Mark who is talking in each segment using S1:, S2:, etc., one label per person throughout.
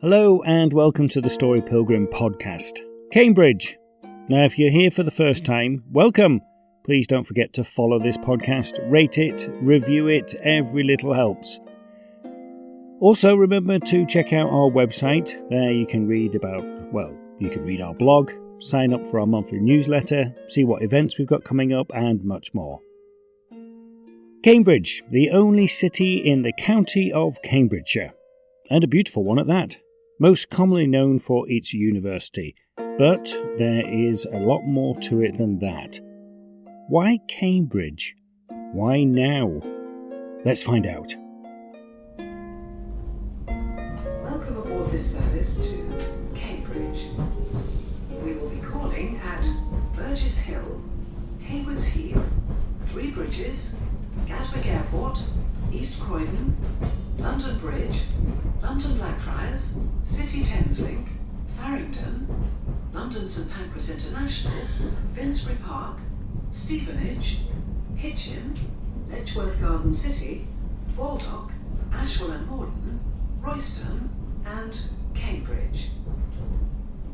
S1: Hello and welcome to the Story Pilgrim podcast. Cambridge. Now, if you're here for the first time, welcome. Please don't forget to follow this podcast, rate it, review it. Every little helps. Also, remember to check out our website. There you can read our blog, sign up for our monthly newsletter, see what events we've got coming up, and much more. Cambridge, the only city in the county of Cambridgeshire. And a beautiful one at that. Most commonly known for its university, but there is a lot more to it than that. Why Cambridge? Why now? Let's find out.
S2: Welcome aboard this service to Cambridge. We will be calling at Burgess Hill, Haywards Heath, Three Bridges, Gatwick Airport, East Croydon, London Bridge, London Blackfriars, City Thameslink, Farringdon, London St Pancras International, Finsbury Park, Stevenage, Hitchin, Letchworth Garden City, Baldock, Ashwell and Morden, Royston, and Cambridge.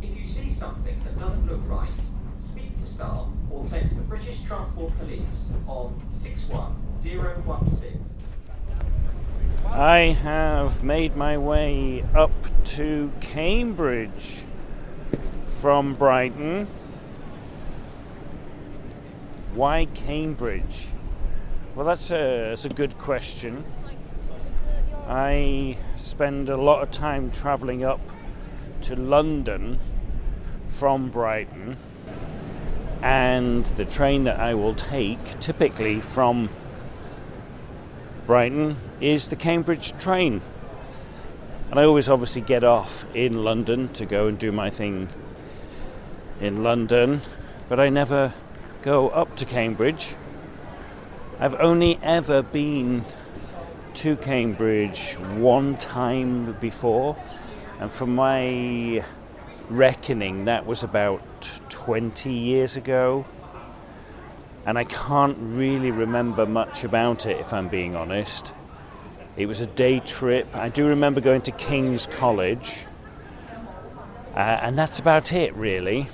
S3: If you see something that doesn't look right, speak to staff or text the British Transport Police on 61016.
S1: I have made my way up to Cambridge from Brighton. Why Cambridge? Well, that's a good question. I spend a lot of time travelling up to London from Brighton, and the train that I will take, typically from Brighton, is the Cambridge train. And I always obviously get off in London to go and do my thing in London, but I never go up to Cambridge. I've only ever been to Cambridge one time before, and from my reckoning that was about 20 years ago. And I can't really remember much about it, if I'm being honest. It was a day trip. I do remember going to King's College. And that's about it, really.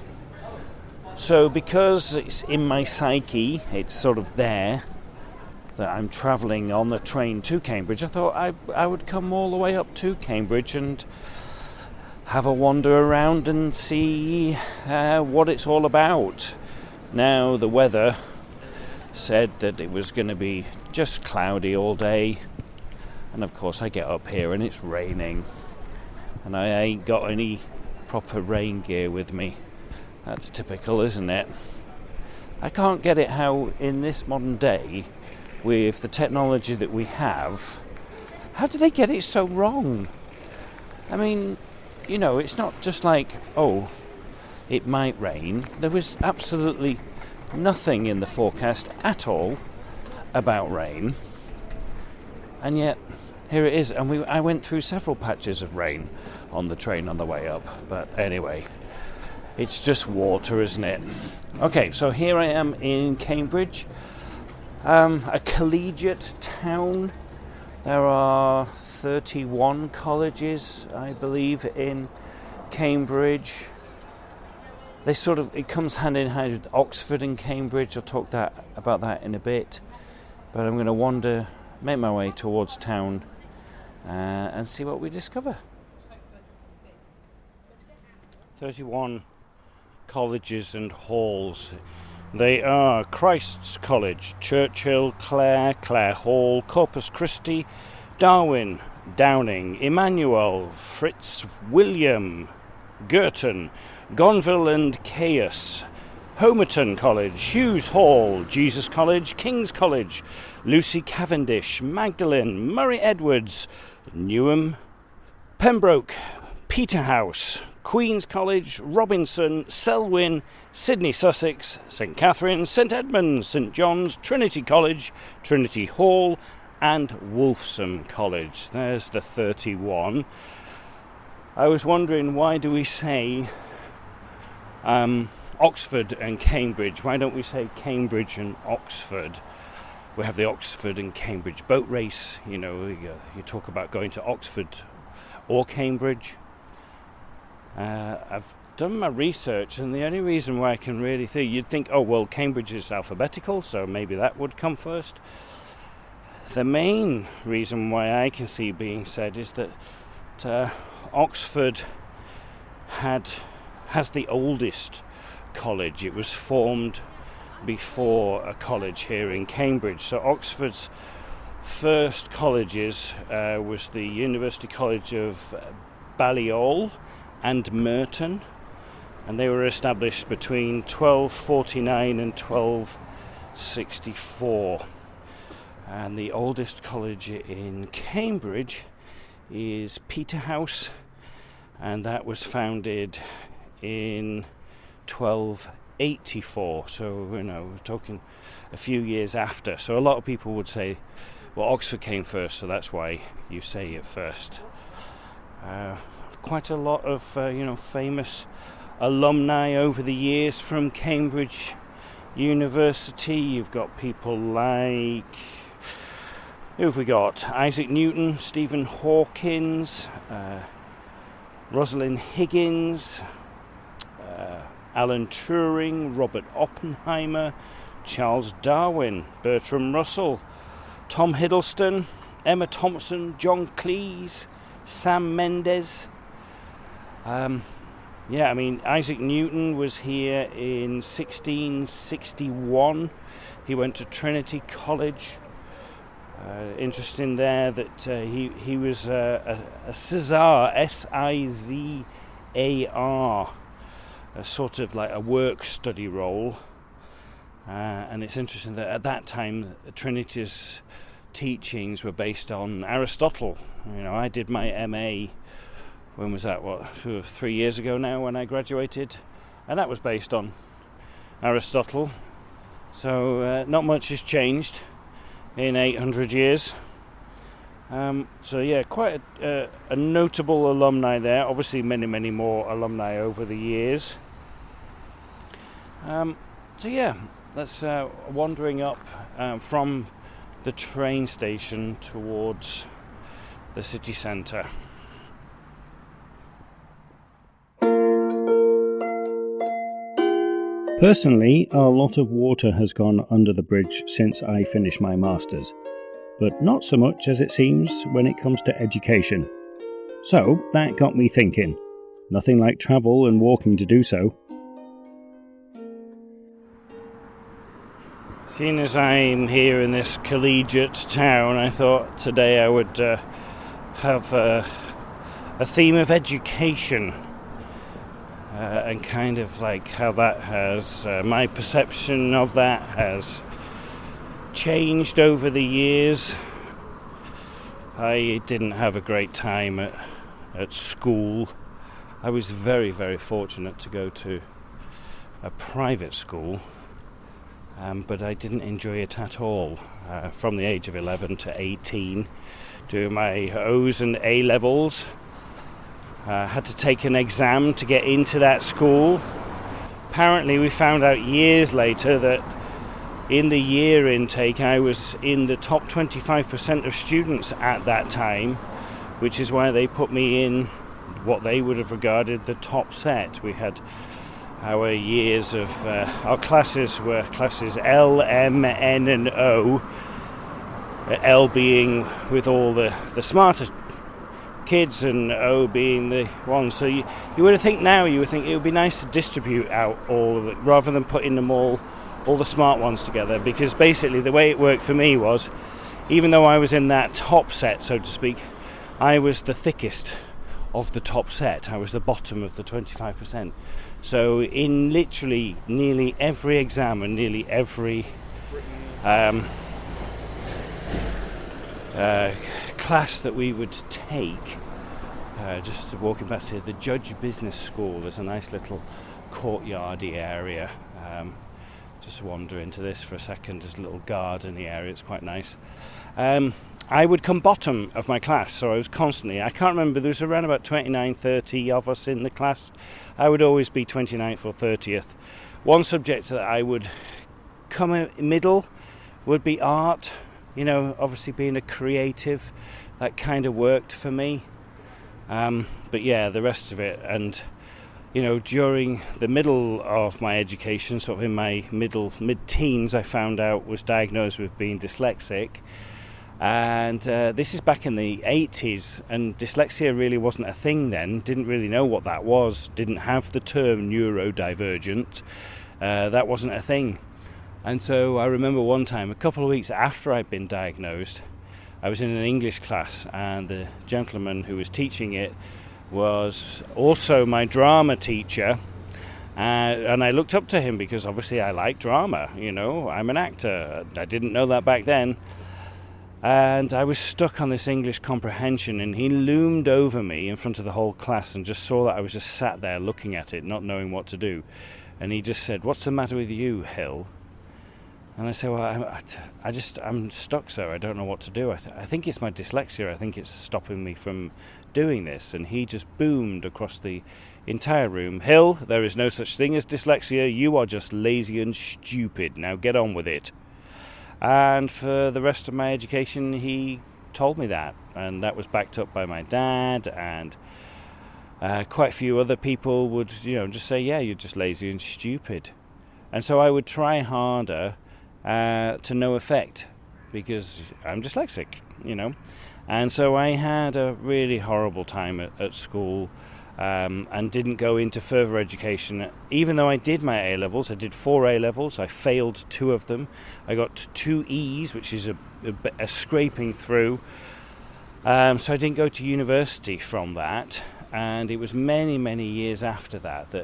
S1: So because it's in my psyche, it's sort of there, that I'm travelling on the train to Cambridge, I thought I would come all the way up to Cambridge and have a wander around and see what it's all about. Now, the weather said that it was going to be just cloudy all day, and of course I get up here and it's raining, and I ain't got any proper rain gear with me. That's typical, isn't it? I can't get it how in this modern day, with the technology that we have, how do they get it so wrong? I mean, you know, it's not just like, oh, it might rain. There was absolutely nothing in the forecast at all about rain, and yet here it is. And I went through several patches of rain on the train on the way up, but anyway, it's just water, isn't it? Okay, so here I am in Cambridge, a collegiate town. There are 31 colleges, I believe, in Cambridge. It comes hand in hand with Oxford and Cambridge. I'll talk about that in a bit. But I'm going to make my way towards town and see what we discover. 31 colleges and halls. They are Christ's College, Churchill, Clare Hall, Corpus Christi, Darwin, Downing, Emmanuel, Fitzwilliam, Girton, Gonville and Caius, Homerton College, Hughes Hall, Jesus College, King's College, Lucy Cavendish, Magdalen, Murray Edwards, Newham, Pembroke, Peterhouse, Queen's College, Robinson, Selwyn, Sydney Sussex, St Catherine's, St Edmunds, St John's, Trinity College, Trinity Hall, and Wolfson College. There's the 31. I was wondering, why do we say Oxford and Cambridge? Why don't we say Cambridge and Oxford? We have the Oxford and Cambridge boat race. You know, you talk about going to Oxford or Cambridge. I've done my research, and the only reason why I can really think, you'd think, oh well, Cambridge is alphabetical, so maybe that would come first. The main reason why I can see being said is that Oxford has the oldest college. It was formed before a college here in Cambridge. So Oxford's first colleges was the University College of Balliol and Merton, and they were established between 1249 and 1264. And the oldest college in Cambridge is Peterhouse, and that was founded in 1284. So, we're talking a few years after. So a lot of people would say, well, Oxford came first, so that's why you say it first. Quite a lot of, famous alumni over the years from Cambridge University. You've got people like, who have we got? Isaac Newton, Stephen Hawkins, Rosalind Higgins, Alan Turing, Robert Oppenheimer, Charles Darwin, Bertram Russell, Tom Hiddleston, Emma Thompson, John Cleese, Sam Mendes. Isaac Newton was here in 1661. He went to Trinity College. Interesting there that he was a Sizar, S-I-Z-A-R, a sort of like a work study role. And it's interesting that at that time Trinity's teachings were based on Aristotle. I did my MA, when was that, 3 years ago now when I graduated, and that was based on Aristotle. So not much has changed in 800 years. Quite a notable alumni there. Obviously many, many more alumni over the years. That's wandering up from the train station towards the city centre.
S4: Personally, a lot of water has gone under the bridge since I finished my Masters, but not so much as it seems when it comes to education. So that got me thinking. Nothing like travel and walking to do so.
S1: Seeing as I'm here in this collegiate town, I thought today I would have a theme of education. And kind of like how that has, my perception of that has changed over the years. I didn't have a great time at school. I was very, very fortunate to go to a private school, but I didn't enjoy it at all. From the age of 11 to 18, doing my O's and A levels. Had to take an exam to get into that school. Apparently we found out years later that in the year intake I was in the top 25% of students at that time, which is why they put me in what they would have regarded the top set. We had our years of, our classes were classes L, M, N and O, L being with all the smarter kids and O being the one. So you would think it would be nice to distribute out all of it rather than putting them all the smart ones together, because basically the way it worked for me was, even though I was in that top set, so to speak, I was the thickest of the top set. I was the bottom of the 25%. So in literally nearly every exam and nearly every class that we would take, just walking past here, the Judge Business School, there's a nice little courtyardy area. Just wander into this for a second. There's a little garden-y area, it's quite nice. I would come bottom of my class, so I was constantly, I can't remember, there was around about 29, 30 of us in the class. I would always be 29th or 30th. One subject that I would come in middle would be art. Obviously being a creative, that kind of worked for me. But yeah, the rest of it, and during the middle of my education, sort of in my mid-teens, I found out, was diagnosed with being dyslexic. And this is back in the 80s, and dyslexia really wasn't a thing then. Didn't really know what that was. Didn't have the term neurodivergent. That wasn't a thing. And so I remember one time, a couple of weeks after I'd been diagnosed, I was in an English class, and the gentleman who was teaching it was also my drama teacher. And I looked up to him because obviously I like drama, I'm an actor. I didn't know that back then. And I was stuck on this English comprehension, and he loomed over me in front of the whole class and just saw that I was just sat there looking at it, not knowing what to do. And he just said, "What's the matter with you, Hill?" And I said, "Well, I'm stuck, sir. I don't know what to do. I think it's my dyslexia. I think it's stopping me from doing this." And he just boomed across the entire room, "Hill, there is no such thing as dyslexia. You are just lazy and stupid. Now get on with it." And for the rest of my education, he told me that. And that was backed up by my dad, and quite a few other people would, just say, "Yeah, you're just lazy and stupid." And so I would try harder to no effect because I'm dyslexic, And so I had a really horrible time at school. And didn't go into further education. Even though I did my A-levels, I did 4 A-levels, I failed 2 of them. I got 2 E's, which is a scraping through. So I didn't go to university from that. And it was many, many years after that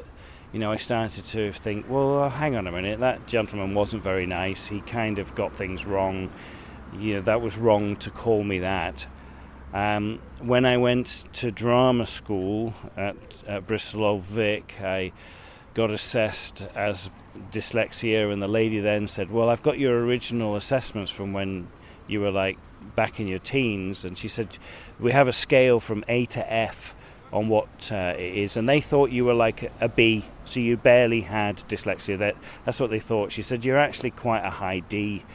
S1: I started to think, well, hang on a minute, that gentleman wasn't very nice. He kind of got things wrong. That was wrong to call me that. When I went to drama school at Bristol Old Vic, I got assessed as dyslexia, and the lady then said, "Well, I've got your original assessments from when you were back in your teens," and she said, "We have a scale from A to F on what it is," and they thought you were like a B, so you barely had dyslexia. That's what they thought. She said, "You're actually quite a high D."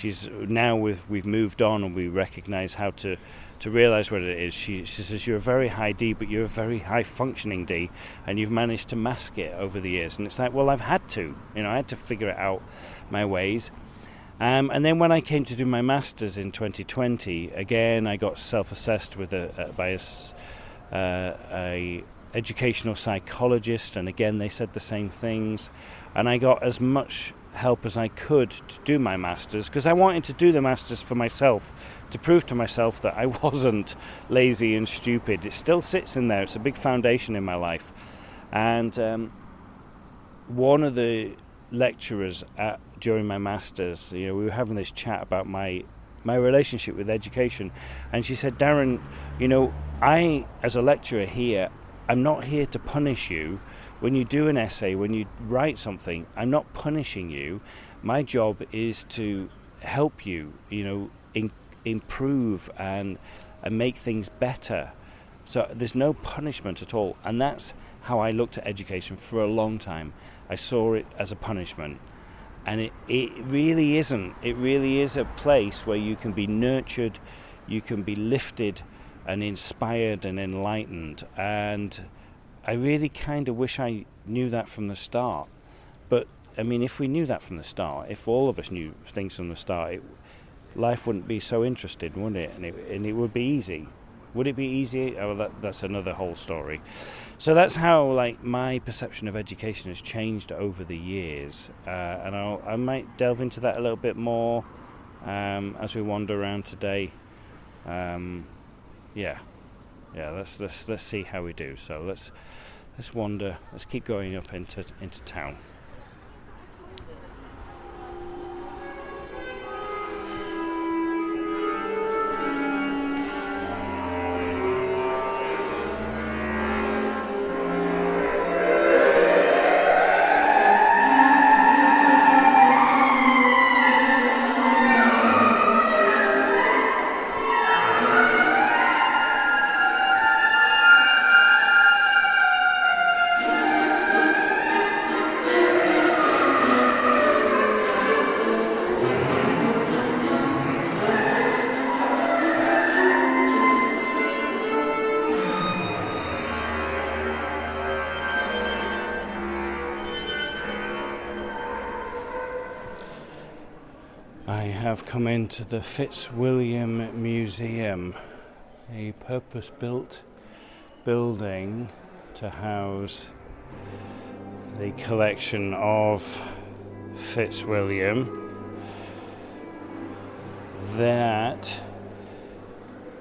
S1: We've moved on, and we recognise how to realise what it is. She says, "You're a very high D, but you're a very high functioning D, and you've managed to mask it over the years." And it's like, well, I've had to. I had to figure it out my ways. And then when I came to do my Masters in 2020, again, I got self-assessed by a educational psychologist, and again, they said the same things. And I got as much help as I could to do my Masters, because I wanted to do the Masters for myself, to prove to myself that I wasn't lazy and stupid. It still sits in there. It's a big foundation in my life. And one of the lecturers during my Masters, we were having this chat about my relationship with education, and she said, "Darren, I, as a lecturer here, I'm not here to punish you. When you do an essay, when you write something, I'm not punishing you. My job is to help you, improve and make things better. So there's no punishment at all." And that's how I looked at education for a long time. I saw it as a punishment. And it really isn't. It really is a place where you can be nurtured, you can be lifted and inspired and enlightened. And I really kind of wish I knew that from the start. But, if we knew that from the start, if all of us knew things from the start, life wouldn't be so interesting, would it? And it would be easy. Would it be easy? Oh, that's another whole story. So that's how, my perception of education has changed over the years. And I might delve into that a little bit more as we wander around today. Let's see how we do. So let's wander. Let's keep going up into town. have come into the Fitzwilliam Museum, a purpose-built building to house the collection of Fitzwilliam. That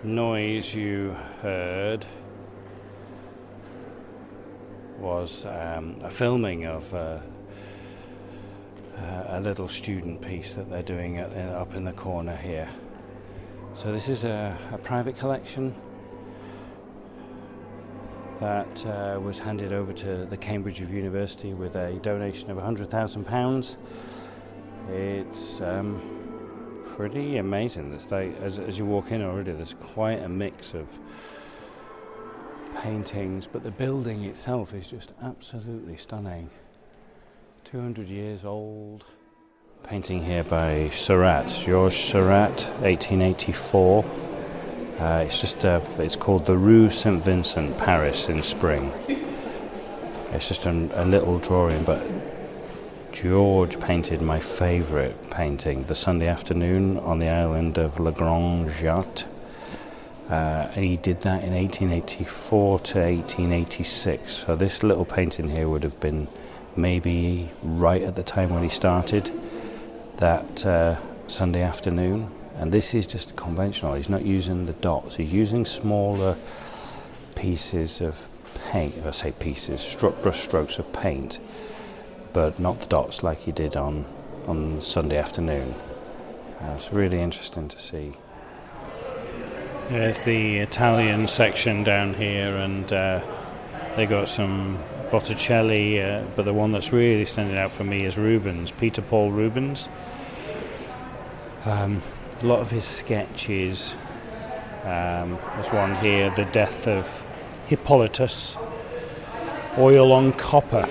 S1: noise you heard was a filming of a little student piece that they're doing up in the corner here. So this is a private collection that was handed over to the Cambridge University with a donation of £100,000. It's pretty amazing. It's like, as you walk in already, there's quite a mix of paintings, but the building itself is just absolutely stunning. 200 years old. Painting here by Seurat, Georges Seurat, 1884. It's called the Rue Saint Vincent, Paris in spring. It's just a little drawing, but George painted my favourite painting, The Sunday Afternoon on the island of Le Grand Jatte. And he did that in 1884 to 1886. So this little painting here would have been maybe right at the time when he started that Sunday afternoon. And this is just conventional. He's not using the dots. He's using smaller pieces of paint. I say pieces, brush strokes of paint, but not the dots like he did on Sunday afternoon. It's really interesting to see. There's the Italian section down here, and they got some Botticelli, but the one that's really standing out for me is Rubens, Peter Paul Rubens. A lot of his sketches. There's one here, The Death of Hippolytus, oil on copper.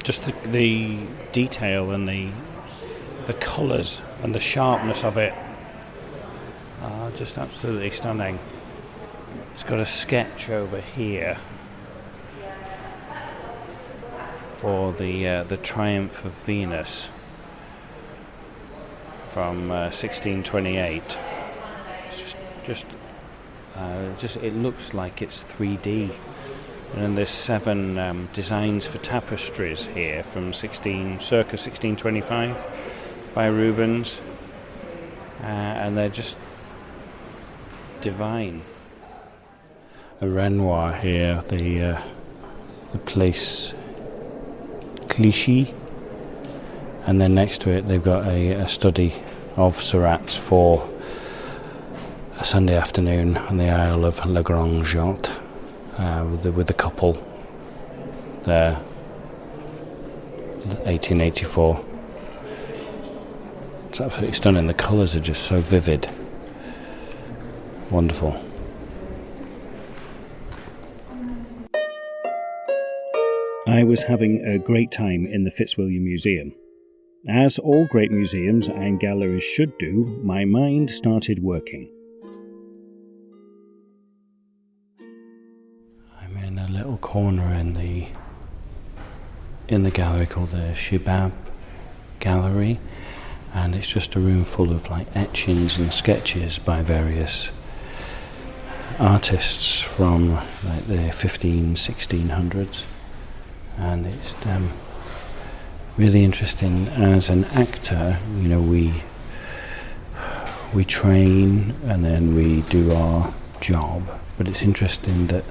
S1: Just the detail and the colours and the sharpness of it are just absolutely stunning. It's got a sketch over here for the Triumph of Venus from 1628. It's just it looks like it's 3D. And then there's 7 designs for tapestries here from circa 1625 by Rubens, and they're just divine. A Renoir here, the place Clichy, and then next to it they've got a study of Seurat's for a Sunday afternoon on the Isle of Le Grand Jatte, with the couple there, 1884. It's absolutely stunning. The colours are just so vivid. Wonderful.
S4: I was having a great time in the Fitzwilliam Museum. As all great museums and galleries should do, my mind started working.
S1: I'm in a little corner in the gallery called the Shibab Gallery, and it's just a room full of like etchings and sketches by various artists from like the 1600s, and it's really interesting. As an actor, you know, we train and then we do our job, but it's interesting that,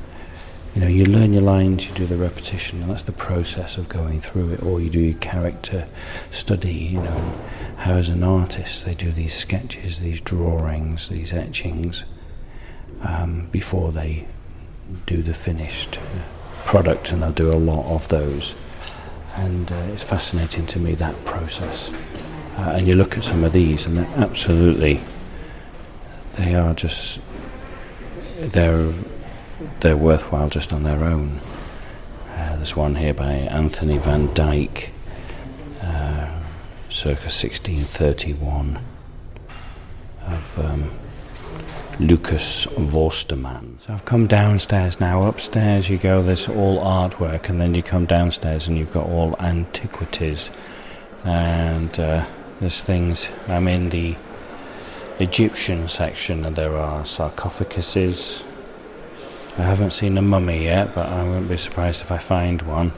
S1: you know, you learn your lines, you do the repetition, and that's the process of going through it, or you do your character study, you know, how as an artist they do these sketches, these drawings, these etchings, before they do the finished product, and they'll do a lot of those. And it's fascinating to me, that process. And you look at some of these, and they're absolutely, they're worthwhile just on their own. There's one here by Anthony van Dyck, circa 1631, of Lucas Vorsterman. So I've come downstairs now. Upstairs you go, there's all artwork, and then you come downstairs and you've got all antiquities. And There's things. I'm in the Egyptian section, and there are sarcophaguses. I haven't seen a mummy yet, but I wouldn't be surprised if I find one.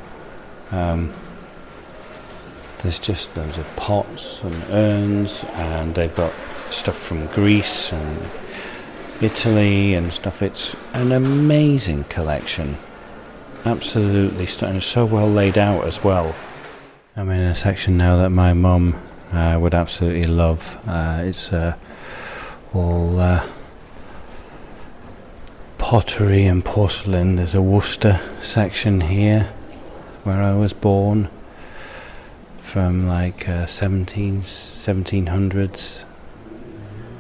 S1: There's just loads of pots and urns, and they've got stuff from Greece and Italy and stuff. It's an amazing collection. Absolutely stunning. So well laid out as well. I'm in a section now that my mum would absolutely love. It's all pottery and porcelain. There's a Worcester section here where I was born, from like 1700s.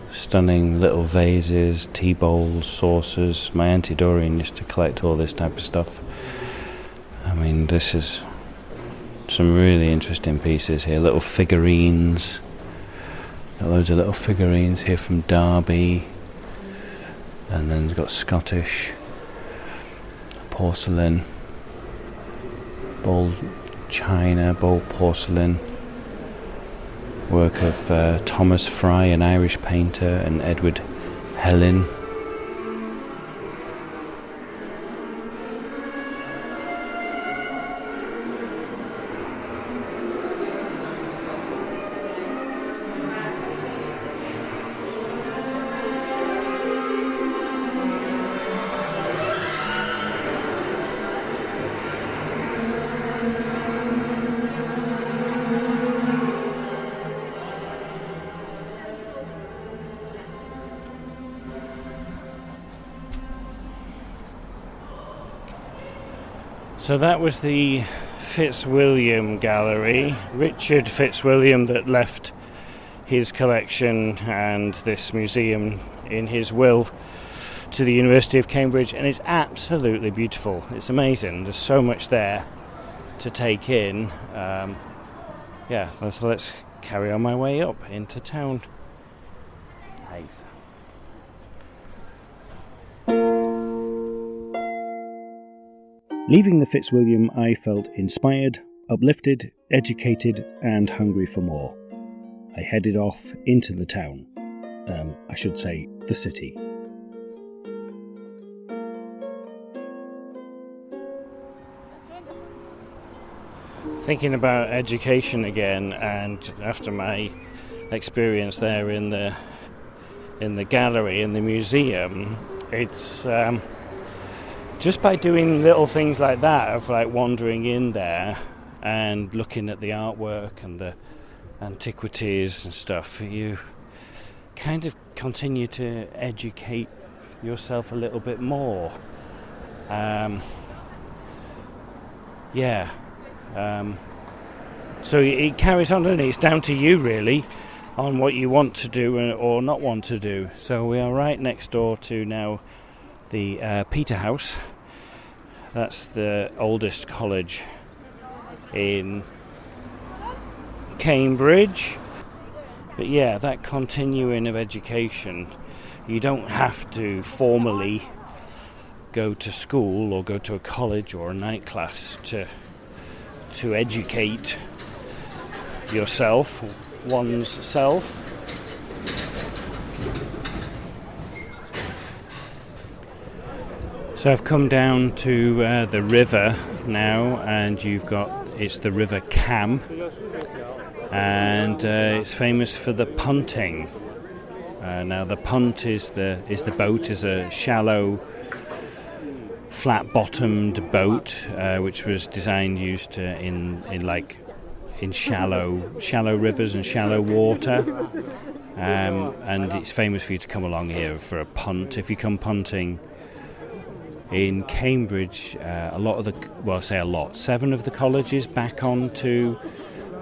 S1: Stunning little vases, tea bowls, saucers. My Auntie Doreen used to collect all this type of stuff. I mean, this is some really interesting pieces here. Little figurines. Got loads of little figurines here from Derby. And then we've got Scottish porcelain, bowl china, bowl porcelain. Work of Thomas Fry, an Irish painter, and Edward Hellin. So that was the Fitzwilliam Gallery. Richard Fitzwilliam, that left his collection and this museum in his will to the University of Cambridge, and it's absolutely beautiful. It's amazing. There's so much there to take in. Let's carry on my way up into town. Thanks.
S4: Leaving the Fitzwilliam, I felt inspired, uplifted, educated, and hungry for more. I headed off into the town. I should say, the city.
S1: Thinking about education again, and after my experience there in the gallery, in the museum, it's just by doing little things like that, of like wandering in there and looking at the artwork and the antiquities and stuff, you kind of continue to educate yourself a little bit more. So it carries on, and it's down to you really on what you want to do or not want to do. So we are right next door to now the Peterhouse. That's the oldest college in Cambridge. But yeah, that continuing of education, you don't have to formally go to school or go to a college or a night class to educate yourself, one's self. So I've come down to the river now, and it's the River Cam, and it's famous for the punting. Now the punt is the boat, is a shallow, flat-bottomed boat, which was designed, used in shallow rivers and shallow water. And it's famous for you to come along here for a punt. If you come punting in Cambridge, seven of the colleges back onto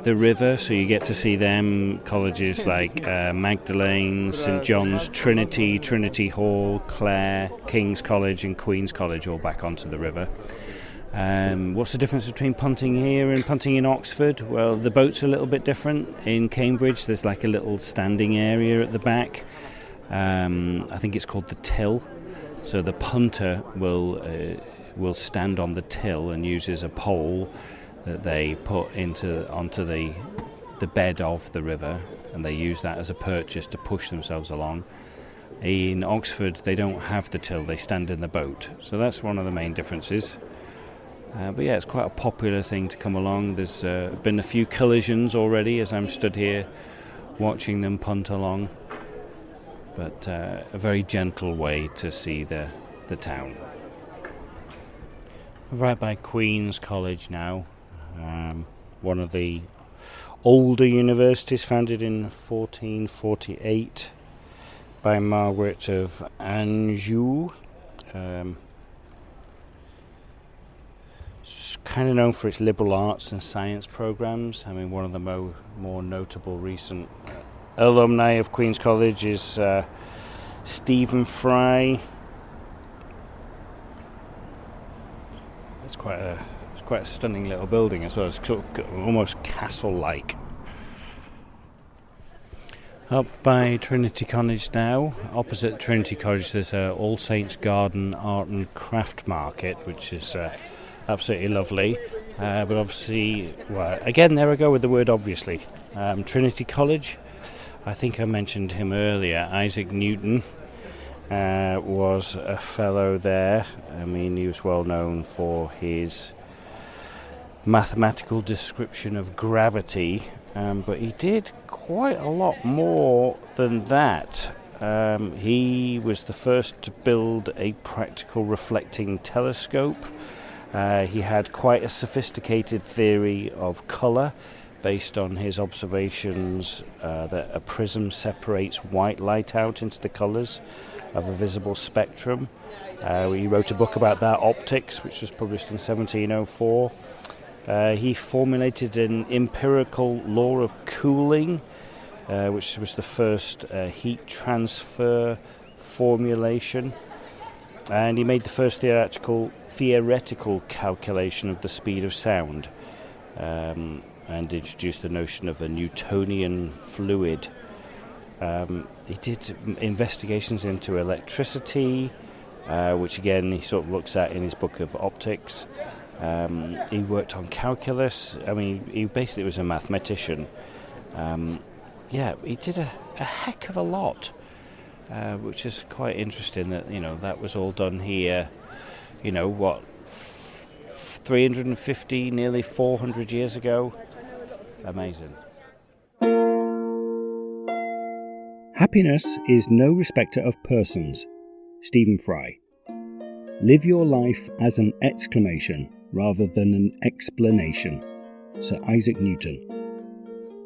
S1: the river, so you get to see them. Colleges like Magdalene, St John's, Trinity, Trinity Hall, Clare, King's College and Queen's College, all back onto the river. What's the difference between punting here and punting in Oxford? Well, the boat's a little bit different. In Cambridge, there's like a little standing area at the back. I think it's called the till. So the punter will stand on the till and uses a pole that they put onto the
S4: the bed of the river, and they use that as a purchase to push themselves along. In Oxford, they don't have the till, they stand in the boat. So that's one of the main differences. But yeah, it's quite a popular thing to come along. There's been a few collisions already as I'm stood here watching them punt along. But a very gentle way to see the town. Right by Queen's College now, one of the older universities, founded in 1448 by Margaret of Anjou. It's kind of known for its liberal arts and science programs. I mean, one of the more notable recent alumni of Queen's College is Stephen Fry. It's quite a stunning little building as well. It's sort of almost castle-like. Up by Trinity College now. Opposite Trinity College there's All Saints Garden Art and Craft Market, which is absolutely lovely. But obviously, well, again, there I go with the word obviously. Trinity College, I think I mentioned him earlier. Isaac Newton was a fellow there. I mean, he was well known for his mathematical description of gravity, but he did quite a lot more than that. He was the first to build a practical reflecting telescope. He had quite a sophisticated theory of colour based on his observations that a prism separates white light out into the colours of a visible spectrum. He wrote a book about that, Optics, which was published in 1704. He formulated an empirical law of cooling, which was the first heat transfer formulation. And he made the first theoretical calculation of the speed of sound, and introduced the notion of a Newtonian fluid. He did investigations into electricity, which again he sort of looks at in his book of Optics. He worked on calculus. I mean, he basically was a mathematician. He did a heck of a lot, which is quite interesting that, that was all done here, 350, nearly 400 years ago. Amazing.
S5: Happiness is no respecter of persons. Stephen Fry. Live your life as an exclamation rather than an explanation. Sir Isaac Newton.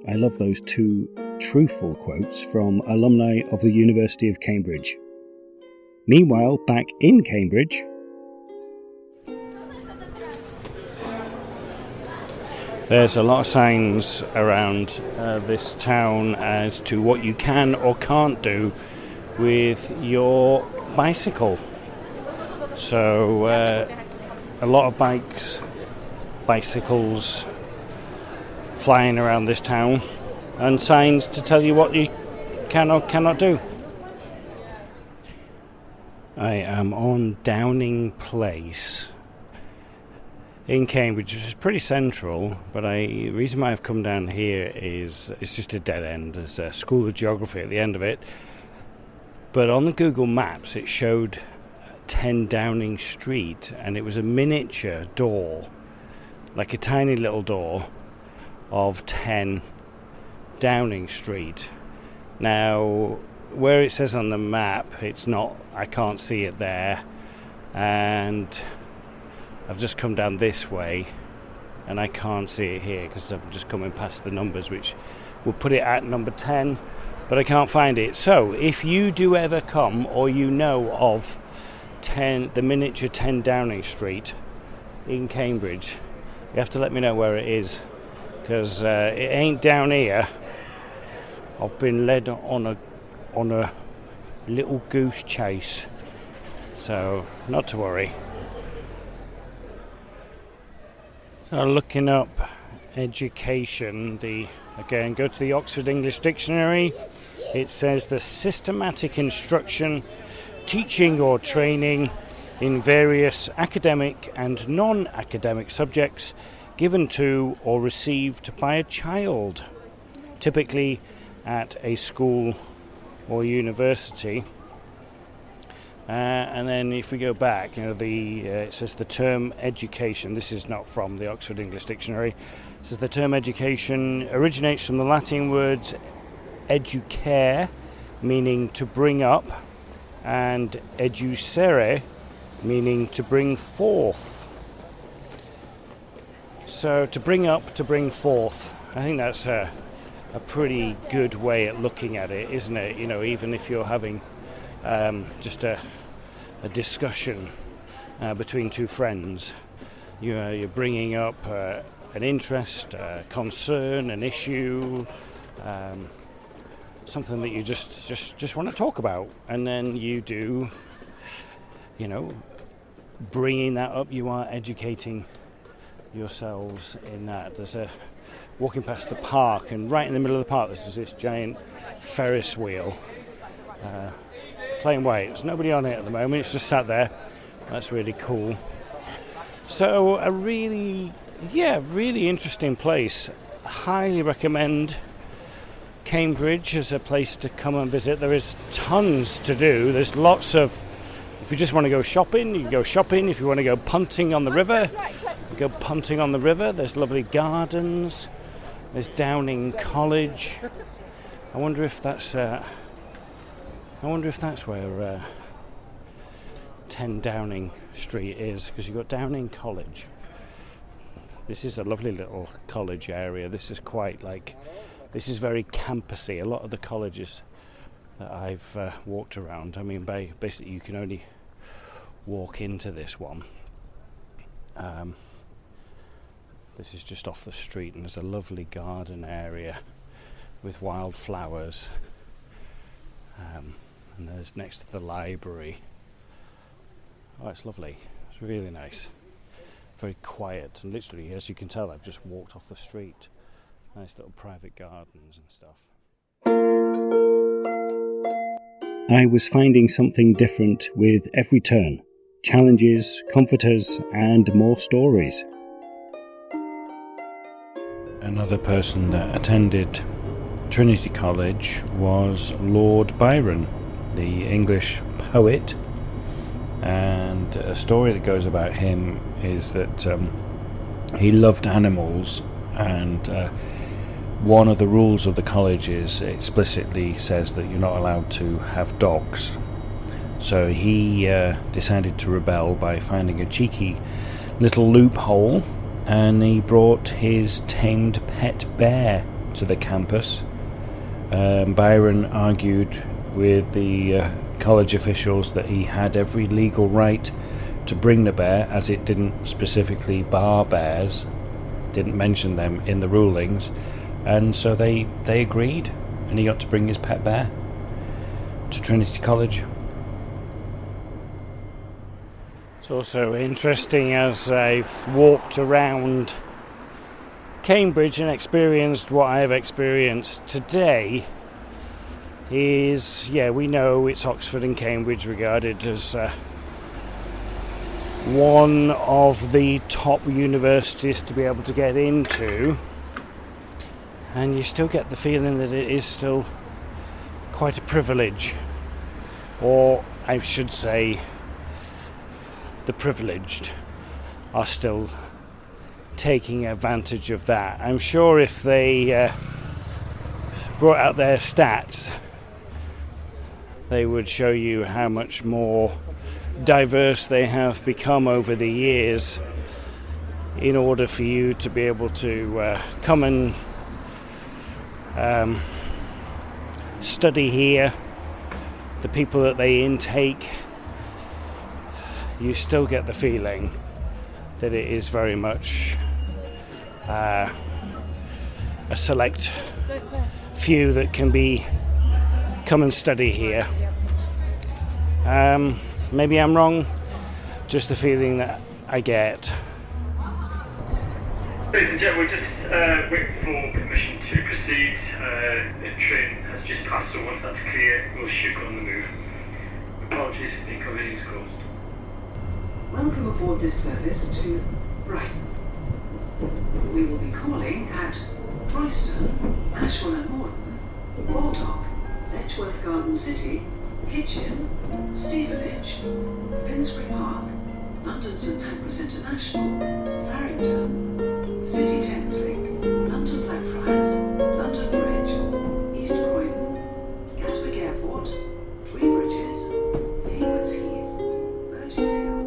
S5: I love those two truthful quotes from alumni of the University of Cambridge. Meanwhile, back in Cambridge,
S4: there's a lot of signs around this town as to what you can or can't do with your bicycle. So a lot of bicycles flying around this town, and signs to tell you what you can or cannot do. I am on Downing Place in Cambridge, which is pretty central, but the reason why I've come down here is it's just a dead end. There's a school of geography at the end of it, but on the Google Maps it showed 10 Downing Street, and it was a miniature door, like a tiny little door of 10 Downing Street. Now, where it says on the map, it's not, I can't see it there, and I've just come down this way and I can't see it here because I'm just coming past the numbers, which will put it at number 10, but I can't find it. So if you do ever come, or you know of the miniature 10 Downing Street in Cambridge, you have to let me know where it is, because it ain't down here. I've been led on a little goose chase, so not to worry. So looking up education, again, go to the Oxford English Dictionary. It says the systematic instruction, teaching or training in various academic and non-academic subjects given to or received by a child.
S1: typically at a school or university. And then if we go back, it says the term education. This is not from the Oxford English Dictionary. It says the term education originates from the Latin words educare, meaning to bring up, and educere, meaning to bring forth. So to bring up, to bring forth. I think that's a pretty good way at looking at it, isn't it? Even if you're having just a discussion between two friends, you're bringing up an interest, a concern, an issue, something that you just want to talk about, and then you do, bringing that up, you are educating yourselves in that. There's walking past the park, and right in the middle of the park there's this giant Ferris wheel playing away. There's nobody on it at the moment, it's just sat there. That's really cool. So a really interesting place. Highly recommend Cambridge as a place to come and visit. There is tons to do. There's lots of, if you just want to go shopping, you can go shopping. If you want to go punting on the river, you go punting on the river. There's lovely gardens. There's Downing College. I wonder if that's where 10 Downing Street is, because you've got Downing College. This is a lovely little college area. This is this is very campusy. A lot of the colleges that I've walked around, basically you can only walk into this one. This is just off the street, and there's a lovely garden area with wildflowers. And there's next to the library. Oh, it's lovely. It's really nice. Very quiet, and literally, as you can tell, I've just walked off the street. Nice little private gardens and stuff.
S5: I was finding something different with every turn. Challenges, comforters, and more stories.
S1: Another person that attended Trinity College was Lord Byron, the English poet. And a story that goes about him is that he loved animals, and one of the rules of the college is explicitly says that you're not allowed to have dogs. So he decided to rebel by finding a cheeky little loophole, and he brought his tamed pet bear to the campus. Byron argued with the college officials that he had every legal right to bring the bear, as it didn't specifically bar bears, didn't mention them in the rulings, and so they agreed, and he got to bring his pet bear to Trinity College. It's also interesting, as I've walked around Cambridge and experienced what I have experienced today, is, we know it's Oxford and Cambridge regarded as one of the top universities to be able to get into, and you still get the feeling that it is still quite a privilege, or I should say the privileged are still taking advantage of that. I'm sure if they brought out their stats, they would show you how much more diverse they have become over the years, in order for you to be able to come and study here. The people that they intake, you still get the feeling that it is very much a select few that can come and study here. Maybe I'm wrong, just the feeling that I get.
S6: Ladies and gentlemen, we're just waiting for permission to proceed. The train has just passed, so once that's clear, we'll shoot on the move. Apologies for the inconvenience caused.
S2: Welcome aboard this service to Brighton. We will be calling at Royston, Ashwell and Morden, Baldock, Letchworth Garden City, Hitchin, Stevenage, Finsbury Park, London St Pancras International, Farringdon, City Thameslink, London Blackfriars, London Bridge, East Croydon, Gatwick Airport, Three Bridges, Haywards Heath, Burgess Hill,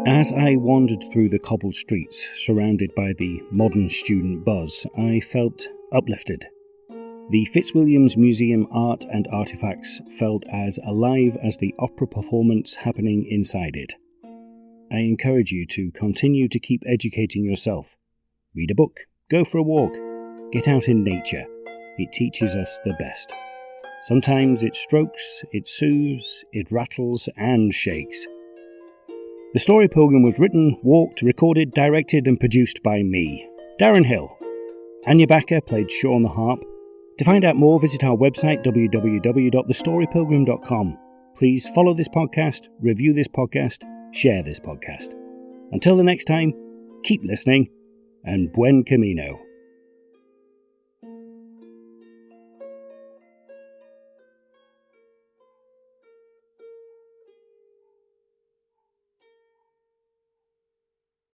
S2: and...
S5: As I wandered through the cobbled streets, surrounded by the modern student buzz, I felt uplifted. The Fitzwilliam Museum art and artefacts felt as alive as the opera performance happening inside it. I encourage you to continue to keep educating yourself. Read a book, go for a walk, get out in nature. It teaches us the best. Sometimes it strokes, it soothes, it rattles and shakes. The Story Pilgrim was written, walked, recorded, directed and produced by me, Darren Hill. Anya Backer played Shaw on the harp. To find out more, visit our website www.thestorypilgrim.com. Please follow this podcast, review this podcast, share this podcast. Until the next time, keep listening, and buen camino.